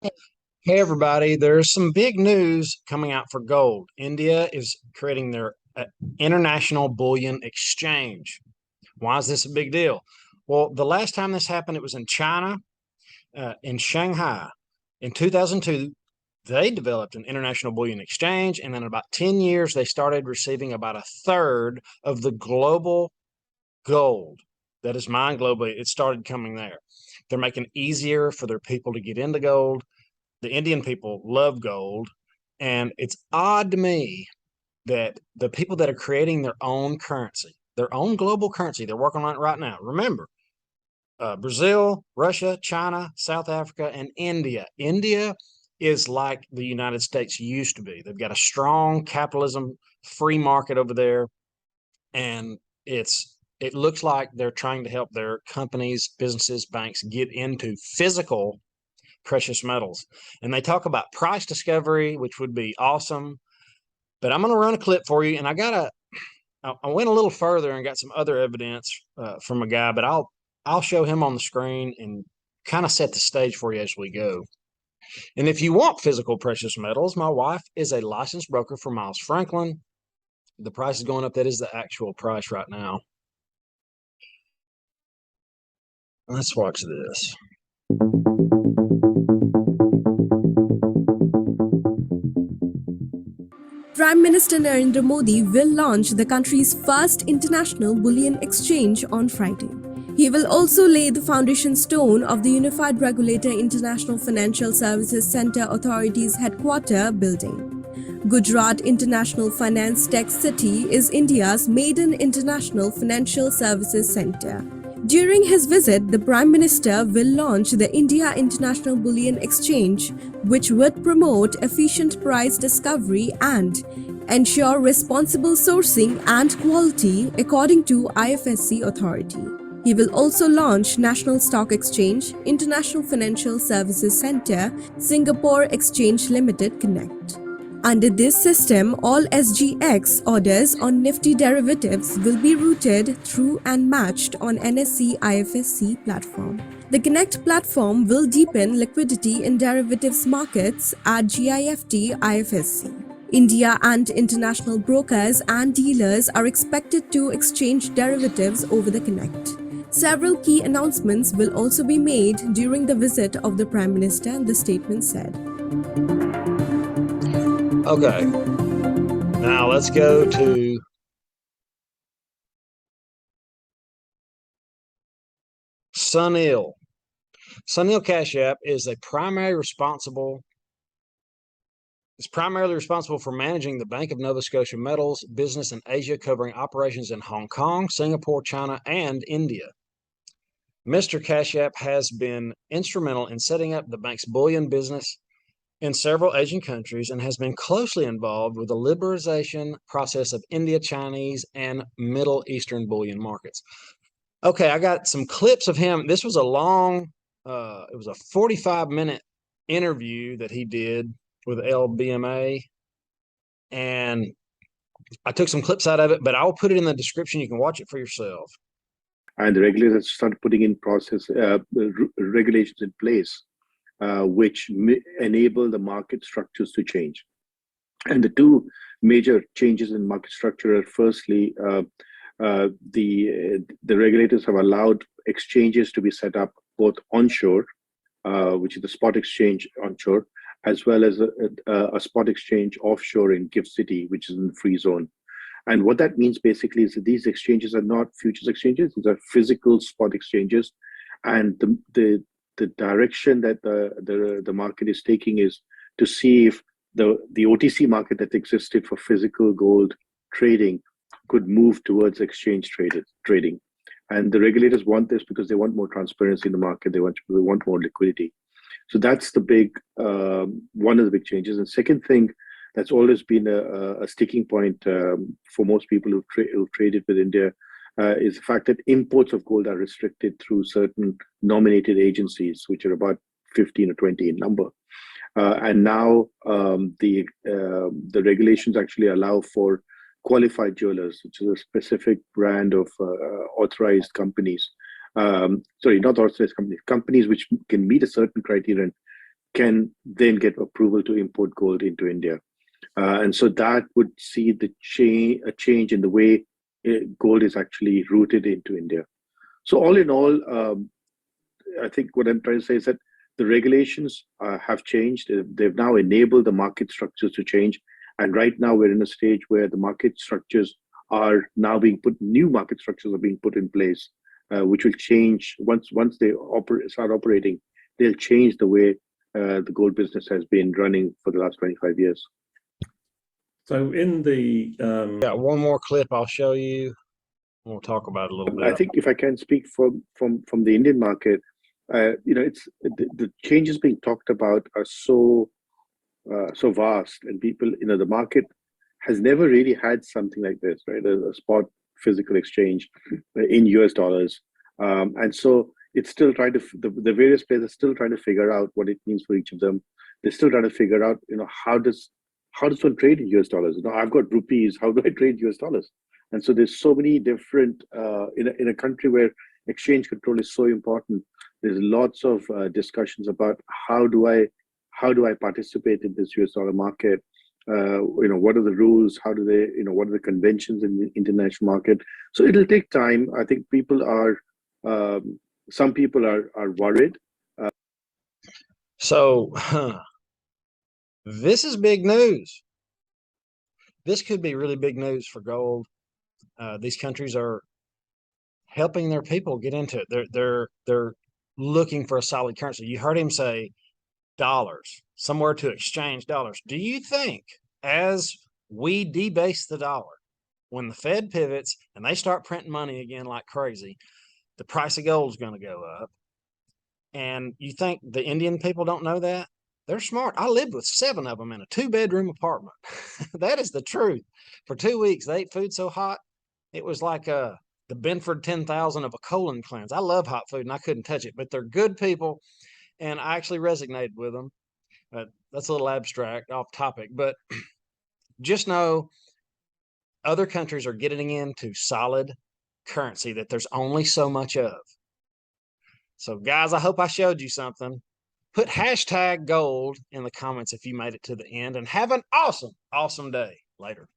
Hey, everybody, there's some big news coming out for gold. India is creating their international bullion exchange. Why is this a big deal? Well, the last time this happened, it was in China, in Shanghai. In 2002, they developed an international bullion exchange, and in about 10 years, they started receiving about a third of the global gold that is mined globally. It started coming there. They're making it easier for their people to get into gold. The Indian people love gold. And it's odd to me that the people that are creating their own currency, their own global currency, they're working on it right now. Remember, Brazil, Russia, China, South Africa, and India. India is like the United States used to be. They've got a strong capitalism, free market over there. And it looks like they're trying to help their companies, businesses, banks get into physical precious metals. And they talk about price discovery, which would be awesome. But I'm going to run a clip for you, and I went a little further and got some other evidence from a guy, but I'll show him on the screen and kind of set the stage for you as we go. And if you want physical precious metals, my wife is a licensed broker for Miles Franklin. The price is going up. That is the actual price right now. Let's watch this. Prime Minister Narendra Modi will launch the country's first international bullion exchange on Friday. He will also lay the foundation stone of the Unified Regulator International Financial Services Centre Authority's headquarter building. Gujarat International Finance Tech City is India's maiden international financial services centre. During his visit, the Prime Minister will launch the India International Bullion Exchange, which would promote efficient price discovery and ensure responsible sourcing and quality, according to IFSC authority. He will also launch National Stock Exchange, International Financial Services Centre, Singapore Exchange Limited Connect. Under this system, all SGX orders on Nifty derivatives will be routed through and matched on NSE IFSC platform. The Connect platform will deepen liquidity in derivatives markets at GIFT IFSC. India and international brokers and dealers are expected to exchange derivatives over the Connect. Several key announcements will also be made during the visit of the Prime Minister, the statement said. Okay, now let's go to Sunil. Sunil Kashyap is primarily responsible for managing the Bank of Nova Scotia Metals business in Asia, covering operations in Hong Kong, Singapore, China, and India. Mr. Kashyap has been instrumental in setting up the bank's bullion business in several Asian countries and has been closely involved with the liberalization process of India, Chinese, and Middle Eastern bullion markets. Okay, I got some clips of him. This was it was a 45-minute interview that he did with LBMA, and I took some clips out of it, but I'll put it in the description. You can watch it for yourself. And the regulators started putting in regulations in place which enable the market structures to change. And the two major changes in market structure are, firstly, the regulators have allowed exchanges to be set up both onshore, which is the spot exchange onshore, as well as a spot exchange offshore in GIFT City, which is in the free zone. And what that means basically is that these exchanges are not futures exchanges; these are physical spot exchanges, and the direction that the market is taking is to see if the OTC market that existed for physical gold trading could move towards exchange trading. And the regulators want this because they want more transparency in the market. They want more liquidity. So that's the big one of the big changes. And second thing that's always been a sticking point for most people who've traded with India is the fact that imports of gold are restricted through certain nominated agencies, which are about 15 or 20 in number. And now the regulations actually allow for qualified jewelers, which is a specific brand of authorized companies. Sorry, not authorized companies, companies which can meet a certain criterion can then get approval to import gold into India. And so that would see a change in the way gold is actually routed into India. So all in all, I think what I'm trying to say is that the regulations have changed. They've now enabled the market structures to change. And right now we're in a stage where the market structures are now being put, new market structures are being put in place, which will change once they start operating. They'll change the way the gold business has been running for the last 25 years. So in the got one more clip I'll show you. We'll talk about it a little bit. I think if I can speak from the Indian market, it's the changes being talked about are so vast, and people, the market has never really had something like this, right? A spot physical exchange in US dollars, and so it's still trying to, the various players are still trying to figure out what it means for each of them. They're still trying to figure out, how does one trade in US dollars? I've got rupees. How do I trade US dollars? And so there's so many different, in a country where exchange control is so important, there's lots of discussions about how do I participate in this US dollar market? What are the rules? How do they, what are the conventions in the international market? So it'll take time. I think people are, some people are worried. So this is big news. This could be really big news for gold. These countries are helping their people get into it. They're looking for a solid currency. You heard him say dollars, somewhere to exchange dollars. Do you think, as we debase the dollar, when the Fed pivots and they start printing money again like crazy, the price of gold is going to go up? And you think the Indian people don't know that? They're smart. I lived with 7 of them in a 2-bedroom apartment. That is the truth. For 2 weeks, they ate food so hot, it was like the Benford 10,000 of a colon cleanse. I love hot food and I couldn't touch it, but they're good people, and I actually resonated with them. That's a little abstract, off topic, but just know other countries are getting into solid currency that there's only so much of. So guys, I hope I showed you something. Put hashtag gold in the comments if you made it to the end, and have an awesome day. Later.